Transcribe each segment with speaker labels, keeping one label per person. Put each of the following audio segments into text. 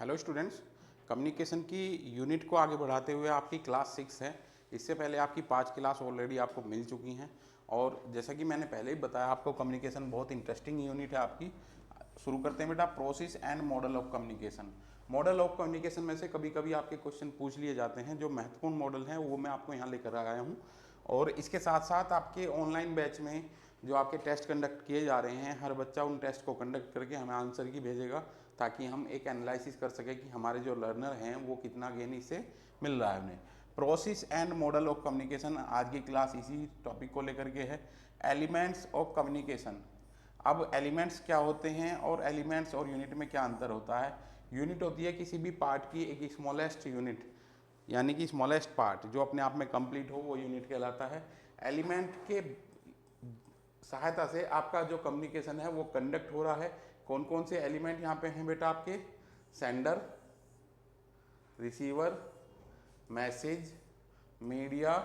Speaker 1: Hello students, communication की unit को आगे बढ़ाते हुए आपकी क्लास 6 है। इससे पहले आपकी 5 क्लास ऑलरेडी आपको मिल चुकी हैं और जैसा कि मैंने पहले ही बताया आपको कम्युनिकेशन बहुत इंटरेस्टिंग यूनिट है आपकी। शुरू करते हैं बेटा, process and model of communication. Model of communication में से कभी कभी आपके क्वेश्चन पूछ लिए जाते हैं। जो महत्वपूर्ण मॉडल हैं वो मैं आपको यहाँ लेकर आया हूँ और इसके साथ साथ आपके ऑनलाइन बैच में जो आपके टेस्ट कंडक्ट किए जा रहे हैं, हर बच्चा उन टेस्ट को कंडक्ट करके हमें आंसर की भेजेगा ताकि हम एक एनालिसिस कर सकें कि हमारे जो लर्नर हैं वो कितना गेन इससे मिल रहा है उन्हें। Process and model of communication आज की क्लास इसी टॉपिक को लेकर के है। Elements of communication. अब एलिमेंट्स क्या होते हैं और एलिमेंट्स और यूनिट में क्या अंतर होता है। यूनिट होती है किसी भी पार्ट की एक स्मॉलेस्ट यूनिट, यानी कि स्मॉलेस्ट पार्ट जो अपने आप में कंप्लीट हो वो यूनिट कहलाता है। एलिमेंट के सहायता से आपका जो कम्युनिकेशन है वो कंडक्ट हो रहा है। कौन कौन से एलिमेंट यहाँ पे हैं बेटा आपके? Sender, receiver, message, media,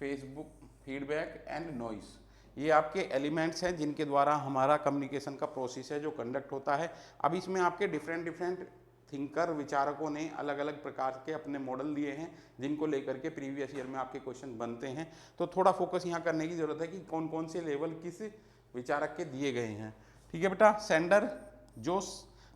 Speaker 1: Facebook, feedback and noise. ये आपके एलिमेंट्स हैं जिनके द्वारा हमारा कम्युनिकेशन का प्रोसेस है जो कंडक्ट होता है। अब इसमें आपके डिफरेंट थिंकर विचारकों ने अलग अलग प्रकार के अपने मॉडल दिए हैं जिनको लेकर के प्रीवियस ईयर में आपके क्वेश्चन बनते हैं। तो थोड़ा फोकस यहाँ करने की जरूरत है कि कौन कौन से लेवल किस विचारक के दिए गए हैं। ठीक है बेटा, सेंडर जो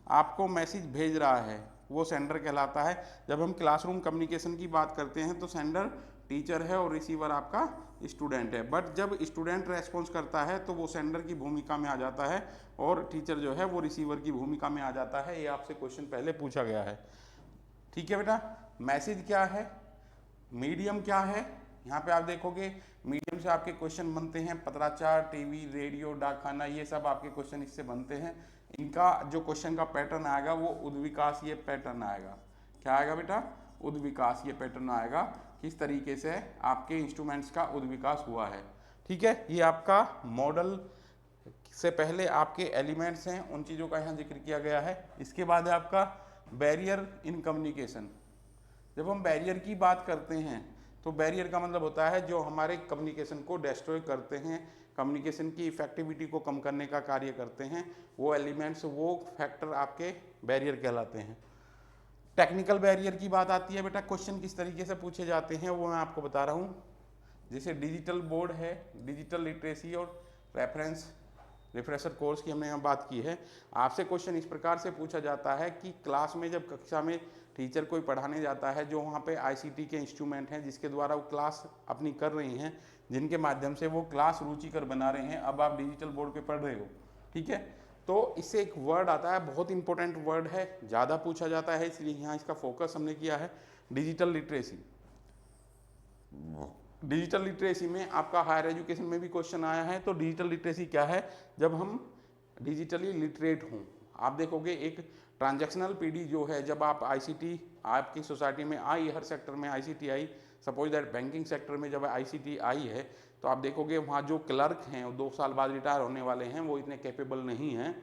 Speaker 1: आपको मैसेज भेज रहा है वो सेंडर कहलाता है। जब हम क्लासरूम कम्युनिकेशन की बात करते हैं तो सेंडर टीचर है और रिसीवर आपका स्टूडेंट है। बट जब स्टूडेंट रेस्पॉन्स करता है तो वो सेंडर की भूमिका में आ जाता है और टीचर जो है वो रिसीवर की भूमिका में आ जाता है। ये आपसे क्वेश्चन पहले पूछा गया है। ठीक है बेटा, मैसेज क्या है, मीडियम क्या है, यहाँ पे आप देखोगे मीडियम से आपके क्वेश्चन बनते हैं। पत्राचार, टीवी, रेडियो, डाकखाना, ये सब आपके क्वेश्चन इससे बनते हैं। इनका जो क्वेश्चन का पैटर्न आएगा वो उद्विकास ये पैटर्न आएगा। क्या आएगा बेटा? उद्विकास ये पैटर्न आएगा। किस तरीके से आपके इंस्ट्रूमेंट्स का उद्विकास हुआ है। ठीक है, ये आपका मॉडल से पहले आपके एलिमेंट्स हैं, उन चीज़ों का यहाँ जिक्र किया गया है। इसके बाद है आपका बैरियर इन कम्युनिकेशन। जब हम बैरियर की बात करते हैं तो बैरियर का मतलब होता है जो हमारे कम्युनिकेशन को डिस्ट्रॉय करते हैं, कम्युनिकेशन की इफेक्टिविटी को कम करने का कार्य करते हैं, वो एलिमेंट्स, वो फैक्टर आपके बैरियर कहलाते हैं। टेक्निकल बैरियर की बात आती है बेटा, क्वेश्चन किस तरीके से पूछे जाते हैं वो मैं आपको बता रहा हूँ। जैसे डिजिटल बोर्ड है, डिजिटल लिटरेसी और रेफरेंस रिफ्रेशर कोर्स की हमने यहाँ बात की है। आपसे क्वेश्चन इस प्रकार से पूछा जाता है कि क्लास में जब कक्षा में टीचर कोई पढ़ाने जाता है, जो वहाँ पे आईसीटी के इंस्ट्रूमेंट हैं जिसके द्वारा वो क्लास अपनी कर रही हैं, जिनके माध्यम से वो क्लास रुचिकर बना रहे हैं, अब आप डिजिटल बोर्ड पे पढ़ रहे हो। ठीक है, तो इससे एक वर्ड आता है, बहुत इंपॉर्टेंट वर्ड है, ज़्यादा पूछा जाता है, इसलिए यहाँ इसका फोकस हमने किया है, डिजिटल लिटरेसी। डिजिटल लिटरेसी में आपका हायर एजुकेशन में भी क्वेश्चन आया है। तो डिजिटल लिटरेसी क्या है? जब हम डिजिटली लिटरेट हों। आप देखोगे एक ट्रांजैक्शनल पीडी जो है, जब आप आईसीटी आपकी सोसाइटी में आई, हर सेक्टर में ICT I, suppose that banking sector में जब आईसीटी आई है तो आप देखोगे वहाँ जो क्लर्क हैं, 2 साल बाद रिटायर होने वाले हैं, वो इतने कैपेबल नहीं हैं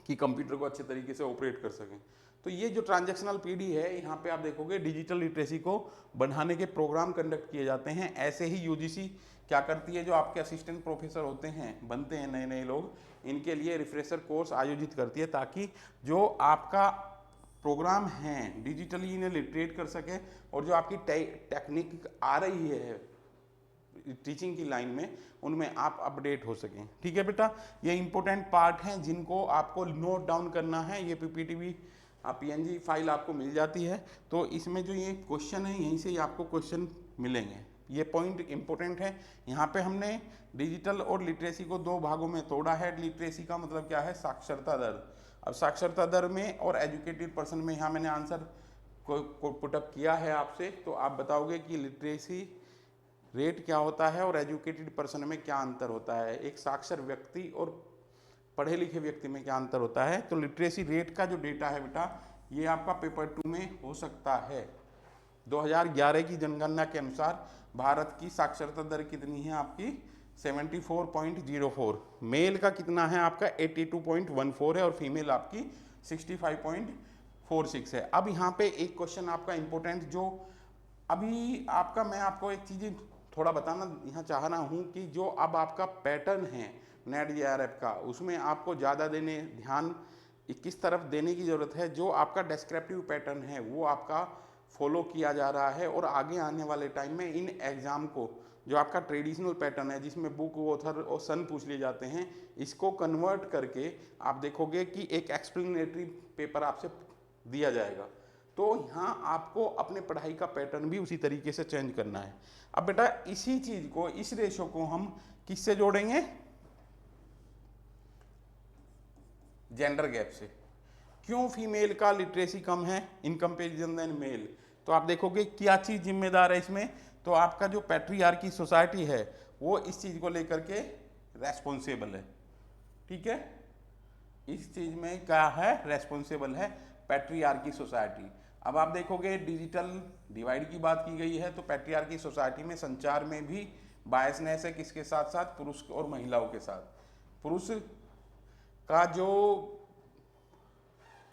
Speaker 1: कि कंप्यूटर को अच्छे तरीके से ऑपरेट कर सकें। तो ये जो ट्रांजैक्शनल पीडी है, यहाँ पे आप देखोगे डिजिटल लिटरेसी को बढ़ाने के प्रोग्राम कंडक्ट किए जाते हैं। ऐसे ही यूजीसी क्या करती है, जो आपके असिस्टेंट प्रोफेसर होते हैं, बनते हैं नए नए लोग, इनके लिए रिफ्रेशर कोर्स आयोजित करती है ताकि जो आपका प्रोग्राम हैं डिजिटली इन्हें लिटरेट कर सके और जो आपकी टेक्निक आ रही है टीचिंग की लाइन में, उनमें आप अपडेट हो सकें। ठीक है बेटा, ये इंपॉर्टेंट पार्ट हैं जिनको आपको नोट डाउन करना है। ये पीपीटी भी पीएनजी फाइल आपको मिल जाती है, तो इसमें जो ये क्वेश्चन है यहीं से ही आपको क्वेश्चन मिलेंगे। ये पॉइंट इंपॉर्टेंट है। यहाँ पे हमने डिजिटल और लिटरेसी को 2 भागों में तोड़ा है। लिटरेसी का मतलब क्या है? साक्षरता दर। अब साक्षरता दर में और एजुकेटेड पर्सन में यहाँ मैंने आंसर को पुटअप किया है आपसे, तो आप बताओगे कि लिटरेसी रेट क्या होता है और एजुकेटेड पर्सन में क्या अंतर होता है, एक साक्षर व्यक्ति और पढ़े लिखे व्यक्ति में क्या अंतर होता है। तो लिटरेसी रेट का जो डेटा है बेटा, ये आपका पेपर 2 में हो सकता है। 2011 की जनगणना के अनुसार भारत की साक्षरता दर कितनी है आपकी? 74.04। मेल का कितना है आपका? 82.14 है और फीमेल आपकी 65.46 है। अब यहाँ पे एक क्वेश्चन आपका इंपॉर्टेंट जो अभी आपका, मैं आपको एक चीज़ थोड़ा बताना यहाँ चाह रहा हूँ कि जो अब आपका पैटर्न है नेट जेआरएफ का, उसमें आपको ज़्यादा ध्यान किस तरफ देने की ज़रूरत है, जो आपका डिस्क्रिप्टिव पैटर्न है वो आपका फॉलो किया जा रहा है, और आगे आने वाले टाइम में इन एग्ज़ाम को जो आपका ट्रेडिशनल पैटर्न है जिसमें बुक, ऑथर और सन पूछ लिए जाते हैं, इसको कन्वर्ट करके आप देखोगे कि एक एक्सप्लेनेटरी पेपर आपसे दिया जाएगा। तो यहाँ आपको अपने पढ़ाई का पैटर्न भी उसी तरीके से चेंज करना है। अब बेटा इसी चीज़ को, इस रेशो को हम किससे जोड़ेंगे? जेंडर गैप से। क्यों फीमेल का लिटरेसी कम है इन कंपेरिजन देन मेल? तो आप देखोगे क्या चीज़ जिम्मेदार है इसमें, तो आपका जो पैट्रियार्की सोसाइटी है वो इस चीज़ को लेकर के रेस्पॉन्सिबल है। ठीक है, इस चीज़ में क्या है, रेस्पॉन्सिबल है पैट्रियार्की सोसाइटी। अब आप देखोगे डिजिटल डिवाइड की बात की गई है, तो पैट्रियार्की सोसाइटी में संचार में भी बायसनेस है, किसके साथ साथ? पुरुष और महिलाओं के साथ। पुरुष का जो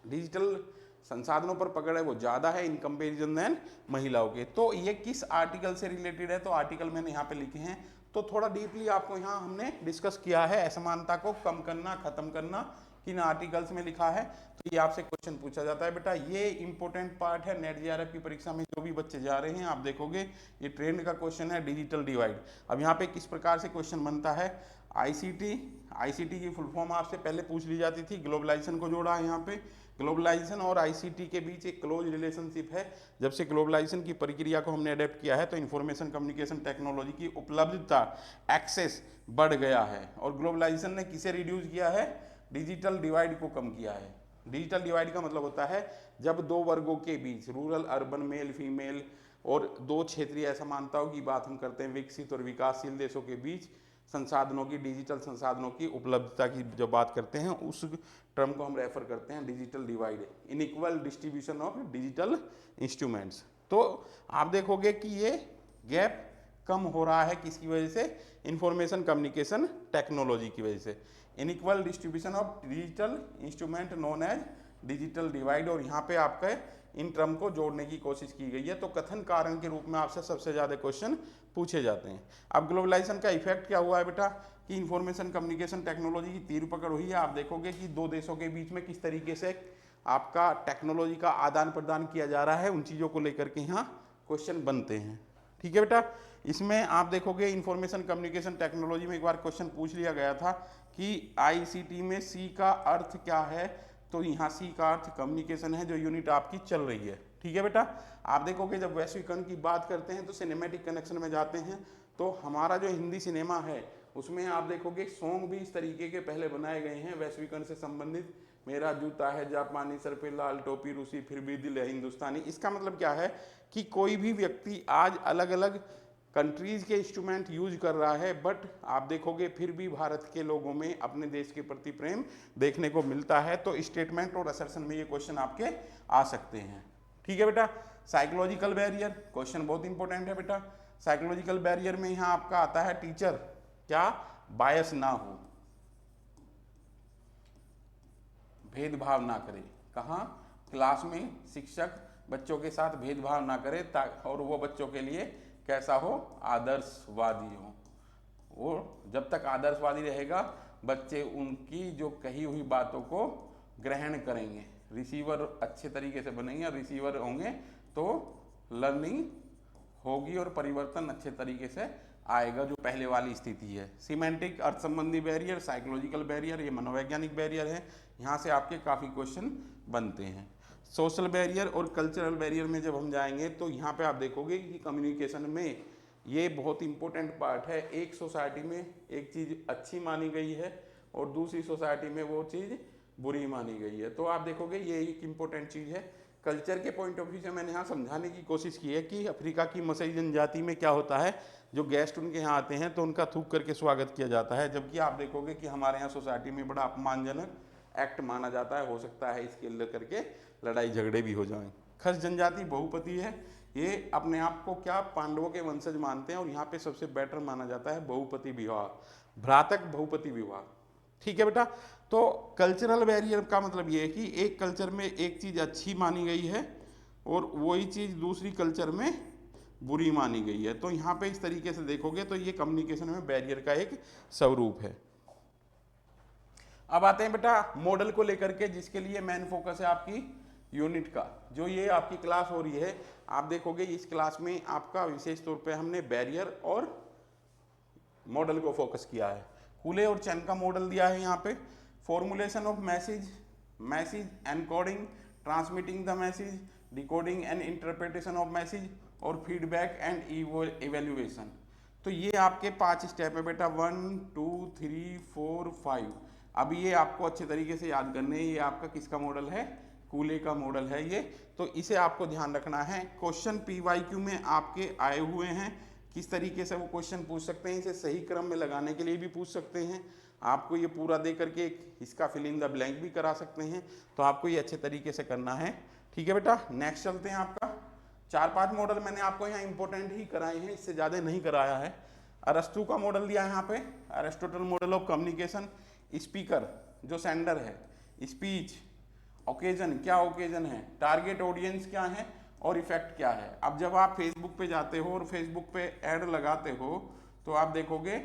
Speaker 1: डिजिटल संसाधनों पर पकड़ है वो ज़्यादा है इन कंपेरिजन देन महिलाओं के। तो ये किस आर्टिकल से रिलेटेड है, तो आर्टिकल मैंने यहाँ पे लिखे हैं, तो थोड़ा डीपली आपको यहाँ हमने डिस्कस किया है असमानता को कम करना, खत्म करना, किन आर्टिकल्स में लिखा है। तो ये आपसे क्वेश्चन पूछा जाता है बेटा, ये इंपॉर्टेंट पार्ट है नेट जेआरएफ की परीक्षा में। जो भी बच्चे जा रहे हैं आप देखोगे ये ट्रेंड का क्वेश्चन है, डिजिटल डिवाइड। अब यहाँ पे किस प्रकार से क्वेश्चन बनता है, आईसीटी की फुल फॉर्म आपसे पहले पूछ ली जाती थी, ग्लोबलाइजेशन को जोड़ा है यहाँ पे। ग्लोबलाइजेशन और आईसीटी के बीच एक क्लोज रिलेशनशिप है। जब से ग्लोबलाइजेशन की प्रक्रिया को हमने अडेप्ट किया है तो इंफॉर्मेशन कम्युनिकेशन टेक्नोलॉजी की उपलब्धता, एक्सेस बढ़ गया है। और ग्लोबलाइजेशन ने किसे रिड्यूस किया है? डिजिटल डिवाइड को कम किया है। डिजिटल डिवाइड का मतलब होता है जब दो वर्गों के बीच, रूरल अर्बन, मेल फीमेल, और दो क्षेत्रीय असमानताओं की बात हम करते हैं, विकसित और विकासशील देशों के बीच संसाधनों की, डिजिटल संसाधनों की उपलब्धता की जब बात करते हैं, उस टर्म को हम रेफर करते हैं digital divide, inequal distribution of digital instruments. तो आप देखोगे कि ये गैप कम हो रहा है, किसकी वजह से? इंफॉर्मेशन कम्युनिकेशन टेक्नोलॉजी की वजह से। Inequal distribution of digital instrument known as digital divide, और यहाँ पे आपका इन टर्म को जोड़ने की कोशिश की गई है। तो कथन कारण के रूप में आपसे सबसे ज़्यादा क्वेश्चन पूछे जाते हैं। अब ग्लोबलाइजेशन का इफेक्ट क्या हुआ है बेटा, कि इंफॉर्मेशन कम्युनिकेशन टेक्नोलॉजी की तीव्र पकड़ हुई है। आप देखोगे कि दो देशों के बीच में किस तरीके से आपका टेक्नोलॉजी का आदान प्रदान किया जा रहा है, उन चीज़ों को लेकर के यहाँ क्वेश्चन बनते हैं। ठीक है बेटा, इसमें आप देखोगे इंफॉर्मेशन कम्युनिकेशन टेक्नोलॉजी में एक बार क्वेश्चन पूछ लिया गया था कि आईसीटी में सी का अर्थ क्या है, तो यहाँ सी का अर्थ कम्युनिकेशन है, जो यूनिट आपकी चल रही है। ठीक है बेटा, आप देखोगे जब वैश्वीकरण की बात करते हैं तो सिनेमैटिक कनेक्शन में जाते हैं, तो हमारा जो हिंदी सिनेमा है उसमें आप देखोगे सॉन्ग भी इस तरीके के पहले बनाए गए हैं वैश्वीकरण से संबंधित। मेरा जूता है जापानी, सर पे लाल टोपी रूसी, फिर भी दिल है हिंदुस्तानी। इसका मतलब क्या है कि कोई भी व्यक्ति आज अलग अलग कंट्रीज के इंस्ट्रूमेंट यूज कर रहा है, बट आप देखोगे फिर भी भारत के लोगों में अपने देश के प्रति प्रेम देखने को मिलता है। तो स्टेटमेंट और असर्शन में ये क्वेश्चन आपके आ सकते हैं। ठीक है बेटा, साइकोलॉजिकल बैरियर क्वेश्चन बहुत इंपॉर्टेंट है बेटा। साइकोलॉजिकल बैरियर में यहाँ आपका आता है टीचर क्या बायस ना हो, भेदभाव ना करे। कहाँ? क्लास में शिक्षक बच्चों के साथ भेदभाव ना करे, और वो बच्चों के लिए कैसा हो? आदर्शवादी हो। वो जब तक आदर्शवादी रहेगा बच्चे उनकी जो कही हुई बातों को ग्रहण करेंगे, रिसीवर अच्छे तरीके से बनेंगे, रिसीवर होंगे तो लर्निंग होगी और परिवर्तन अच्छे तरीके से आएगा, जो पहले वाली स्थिति है। सिमेंटिक अर्थ संबंधी बैरियर, साइकोलॉजिकल बैरियर, ये मनोवैज्ञानिक बैरियर है। यहाँ से आपके काफ़ी क्वेश्चन बनते हैं। सोशल बैरियर और कल्चरल बैरियर में जब हम जाएंगे तो यहाँ पे आप देखोगे कि कम्युनिकेशन में ये बहुत इंपॉर्टेंट पार्ट है। एक सोसाइटी में एक चीज़ अच्छी मानी गई है और दूसरी सोसाइटी में वो चीज़ बुरी मानी गई है। तो आप देखोगे ये एक इम्पोर्टेंट चीज़ है। कल्चर के पॉइंट ऑफ व्यू से मैंने यहाँ समझाने की कोशिश की है कि अफ्रीका की मसई जनजाति में क्या होता है, जो गेस्ट उनके यहाँ आते हैं तो उनका थूक करके स्वागत किया जाता है, जबकि आप देखोगे कि हमारे यहाँ सोसाइटी में बड़ा अपमानजनक एक्ट माना जाता है। हो सकता है इसके लेकर के लड़ाई झगड़े भी हो जाएं। खस जनजाति बहुपति है, ये अपने आप को क्या पांडवों के वंशज मानते हैं और यहाँ पे सबसे बेटर माना जाता है बहुपति विवाह, भ्रातक बहुपति विवाह। ठीक है बेटा, तो कल्चरल बैरियर का मतलब ये है कि एक कल्चर में एक चीज़ अच्छी मानी गई है और वही चीज़ दूसरी कल्चर में बुरी मानी गई है। तो यहाँ पे इस तरीके से देखोगे तो ये कम्युनिकेशन में बैरियर का एक स्वरूप है। अब आते हैं बेटा मॉडल को लेकर के, जिसके लिए मेन फोकस है आपकी यूनिट का। जो ये आपकी क्लास हो रही है, आप देखोगे इस क्लास में आपका विशेष तौर पे हमने बैरियर और मॉडल को फोकस किया है। कूले और चैन का मॉडल दिया है यहाँ पे। Formulation of message, message encoding, transmitting the message, decoding and interpretation of message और फीडबैक एंड इवेल्युएशन। तो ये आपके 5 स्टेप है बेटा, 1 2 3 4 5। अब ये आपको अच्छे तरीके से याद करने हैं। ये आपका किसका मॉडल है? कूले का मॉडल है ये। तो इसे आपको ध्यान रखना है। क्वेश्चन PYQ में आपके आए हुए हैं, किस तरीके से वो क्वेश्चन पूछ सकते हैं, इसे सही क्रम में लगाने के लिए भी पूछ सकते हैं। आपको ये पूरा दे करके इसका फिल इन द ब्लैंक भी करा सकते हैं। तो आपको ये अच्छे तरीके से करना है, ठीक है बेटा। नेक्स्ट चलते हैं। आपका 4-5 मॉडल मैंने आपको यहाँ इंपॉर्टेंट ही कराए हैं, इससे ज़्यादा नहीं कराया है। अरस्तु का मॉडल दिया है यहाँ पे, Aristotle model of communication. Speaker जो सेंडर है, स्पीच, ओकेजन क्या ओकेजन है, टारगेट ऑडियंस क्या है और इफेक्ट क्या है। अब जब आप फेसबुक पे जाते हो और फेसबुक पे ऐड लगाते हो तो आप देखोगे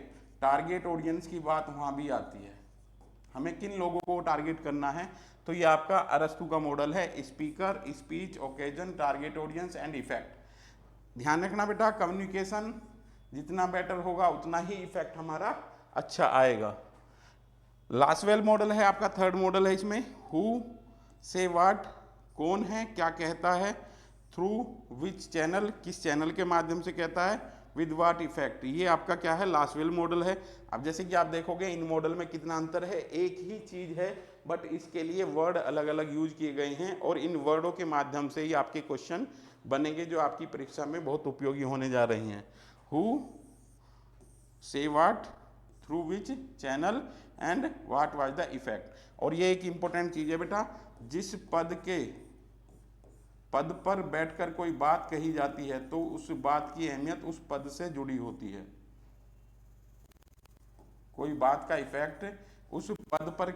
Speaker 1: टारगेट ऑडियंस की बात वहाँ भी आती है, हमें किन लोगों को टारगेट करना है। तो ये आपका अरस्तु का मॉडल है, speaker, speech, occasion, target audience and effect. ध्यान रखना बेटा, कम्युनिकेशन जितना बेटर होगा उतना ही इफेक्ट हमारा अच्छा आएगा। लासवेल मॉडल है आपका, थर्ड मॉडल है इसमें। हु से व्हाट, कौन है, क्या कहता है, थ्रू विच चैनल, किस चैनल के माध्यम से कहता है, विद व्हाट इफेक्ट। ये आपका क्या है? लासवेल मॉडल है। अब जैसे कि आप देखोगे इन मॉडल में कितना अंतर है, एक ही चीज है बट इसके लिए वर्ड अलग अलग यूज किए गए हैं और इन वर्डों के माध्यम से ही आपके क्वेश्चन बनेंगे जो आपकी परीक्षा में बहुत उपयोगी होने जा रही हैं। हु से what, through which channel and what was the effect. और ये एक इंपॉर्टेंट चीज है बेटा, जिस पद पर बैठकर कोई बात कही जाती है तो उस बात की अहमियत उस पद से जुड़ी होती है। कोई बात का इफेक्ट उस पद पर,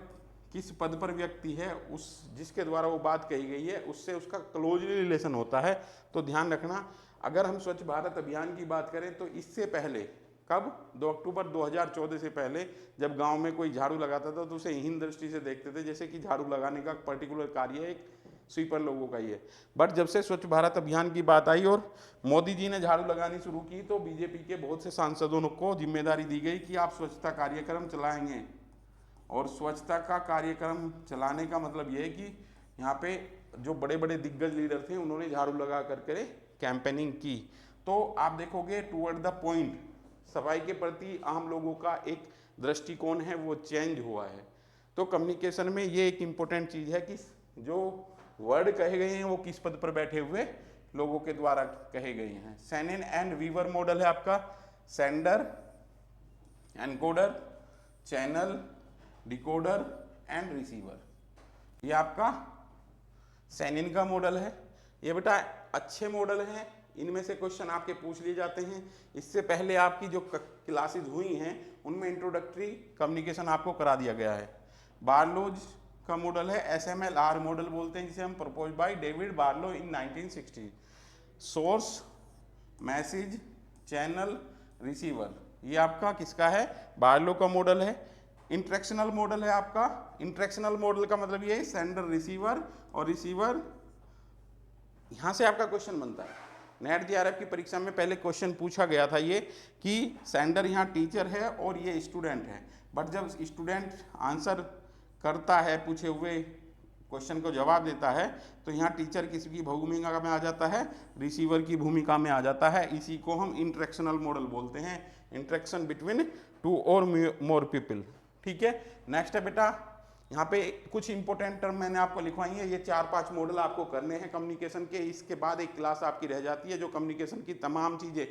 Speaker 1: किस पद पर व्यक्ति है, उस जिसके द्वारा वो बात कही गई है उससे उसका क्लोजली रिलेशन होता है। तो ध्यान रखना, अगर हम स्वच्छ भारत अभियान की बात करें तो इससे पहले, कब? 2 अक्टूबर 2014 से पहले जब गांव में कोई झाड़ू लगाता था तो उसे हीन दृष्टि से देखते थे, जैसे कि झाड़ू लगाने का पर्टिकुलर कार्य एक स्वीपर लोगों का ही है। बट जब से स्वच्छ भारत अभियान की बात आई और मोदी जी ने झाड़ू लगानी शुरू की तो बीजेपी के बहुत से सांसदों को जिम्मेदारी दी गई कि आप स्वच्छता कार्यक्रम चलाएंगे। और स्वच्छता का कार्यक्रम चलाने का मतलब ये है कि यहाँ पे जो बड़े बड़े दिग्गज लीडर थे उन्होंने झाड़ू लगा करके कैंपेनिंग की। तो आप देखोगे टुवर्ड द पॉइंट, सफाई के प्रति आम लोगों का एक दृष्टिकोण है वो चेंज हुआ है। तो कम्युनिकेशन में ये एक इम्पोर्टेंट चीज है कि जो वर्ड कहे गए हैं वो किस पद पर बैठे हुए लोगों के द्वारा कहे गए हैं। सैनिन एंड वीवर मॉडल है आपका, sender, encoder, channel, decoder and receiver. ये आपका सैनिन का मॉडल है। ये बेटा अच्छे मॉडल हैं, इनमें से क्वेश्चन आपके पूछ लिए जाते हैं। इससे पहले आपकी जो क्लासेस हुई हैं उनमें इंट्रोडक्टरी कम्युनिकेशन आपको करा दिया गया है। बार्लोज का मॉडल है, SMLR मॉडल बोलते हैं जिसे हम propose by David Barlow in 1960। Source, message, channel, receiver, ये आपका किसका है? बार्लो का मॉडल है। इंट्रैक्शनल मॉडल है आपका, इंट्रैक्शनल मॉडल का मतलब ये है सेंडर रिसीवर और रिसीवर, यहां से आपका क्वेश्चन बनता है। नेट JRF की परीक्षा में पहले क्वेश्चन पूछा गया था ये कि सेंडर यहाँ टीचर है और ये स्टूडेंट है, बट जब स्टूडेंट आंसर करता है, पूछे हुए क्वेश्चन को जवाब देता है तो यहाँ टीचर किसकी भूमिका में आ जाता है? रिसीवर की भूमिका में आ जाता है। इसी को हम इंट्रैक्शनल मॉडल बोलते हैं, इंट्रैक्शन बिटवीन 2 और मोर पीपल। ठीक है, नेक्स्ट है बेटा, यहाँ पे कुछ इंपॉर्टेंट टर्म मैंने आपको लिखवाई है। ये 4-5 मॉडल आपको करने हैं कम्युनिकेशन के। इसके बाद एक क्लास आपकी रह जाती है जो कम्युनिकेशन की तमाम चीज़ें,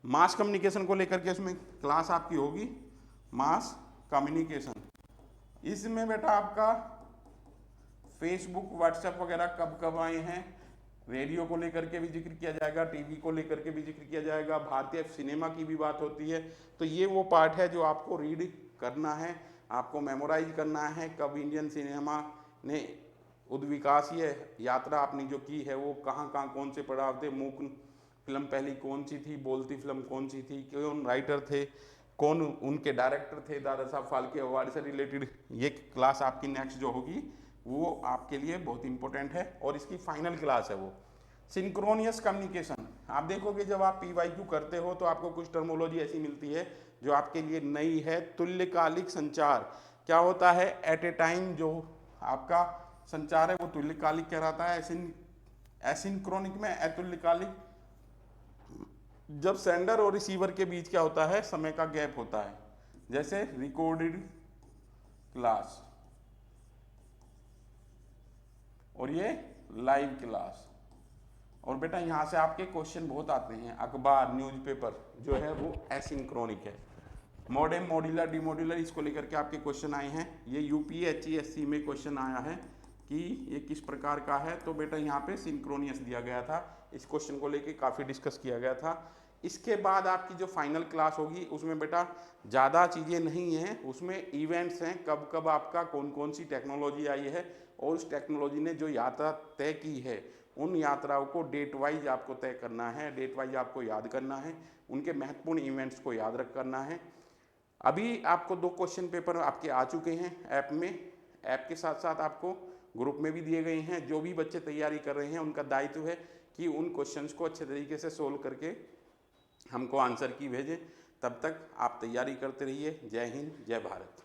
Speaker 1: मास कम्युनिकेशन को लेकर के उसमें क्लास आपकी होगी, मास कम्युनिकेशन। इसमें बेटा आपका फेसबुक, व्हाट्सएप वगैरह कब कब आए हैं, रेडियो को लेकर के भी जिक्र किया जाएगा, टीवी को लेकर के भी जिक्र किया जाएगा, भारतीय सिनेमा की भी बात होती है। तो ये वो पार्ट है जो आपको रीड करना है, आपको मेमोराइज करना है। कब इंडियन सिनेमा ने उद्विकासीय यात्रा अपनी जो की है वो कहाँ कहाँ कौन से पड़ाव थे, मूक फिल्म पहली कौन सी थी, बोलती फिल्म कौन सी थी, कौन राइटर थे, कौन उनके डायरेक्टर थे, दादा साहब फाल्के अवार्ड से रिलेटेड ये क्लास आपकी नेक्स्ट जो होगी वो आपके लिए बहुत इंपॉर्टेंट है और इसकी फाइनल क्लास है वो। सिंक्रोनियस कम्युनिकेशन, आप देखोगे जब आप PYQ करते हो तो आपको कुछ टर्मोलॉजी ऐसी मिलती है जो आपके लिए नई है। तुल्यकालिक संचार क्या होता है? एट ए टाइम जो आपका संचार है वो तुल्यकालिक कहलाता है। एसिंक्रोनिक में अतुल्यकालिक, जब सेंडर और रिसीवर के बीच क्या होता है? समय का गैप होता है, जैसे रिकॉर्डेड क्लास और ये लाइव क्लास। और बेटा यहाँ से आपके क्वेश्चन बहुत आते हैं, अखबार न्यूज़पेपर जो है वो एसिंक्रोनिक है। मॉडेम, मॉड्यूलर, डिमॉड्यूलर, इसको लेकर के आपके क्वेश्चन आए हैं। ये UPSC में क्वेश्चन आया है कि ये किस प्रकार का है, तो बेटा यहाँ पे सिंक्रोनियस दिया गया था। इस क्वेश्चन को लेके काफ़ी डिस्कस किया गया था। इसके बाद आपकी जो फाइनल क्लास होगी उसमें बेटा ज़्यादा चीज़ें नहीं हैं, उसमें इवेंट्स हैं, कब कब आपका कौन कौन सी टेक्नोलॉजी आई है और उस टेक्नोलॉजी ने जो यात्रा तय की है उन यात्राओं को डेट वाइज आपको तय करना है, डेट वाइज आपको याद करना है, उनके महत्वपूर्ण इवेंट्स को याद रख करना है। अभी आपको 2 क्वेश्चन पेपर आपके आ चुके हैं ऐप में, ऐप के साथ साथ आपको ग्रुप में भी दिए गए हैं। जो भी बच्चे तैयारी कर रहे हैं उनका दायित्व है कि उन क्वेश्चंस को अच्छे तरीके से सोल्व करके हमको आंसर की भेजें। तब तक आप तैयारी करते रहिए। जय हिंद, जय भारत।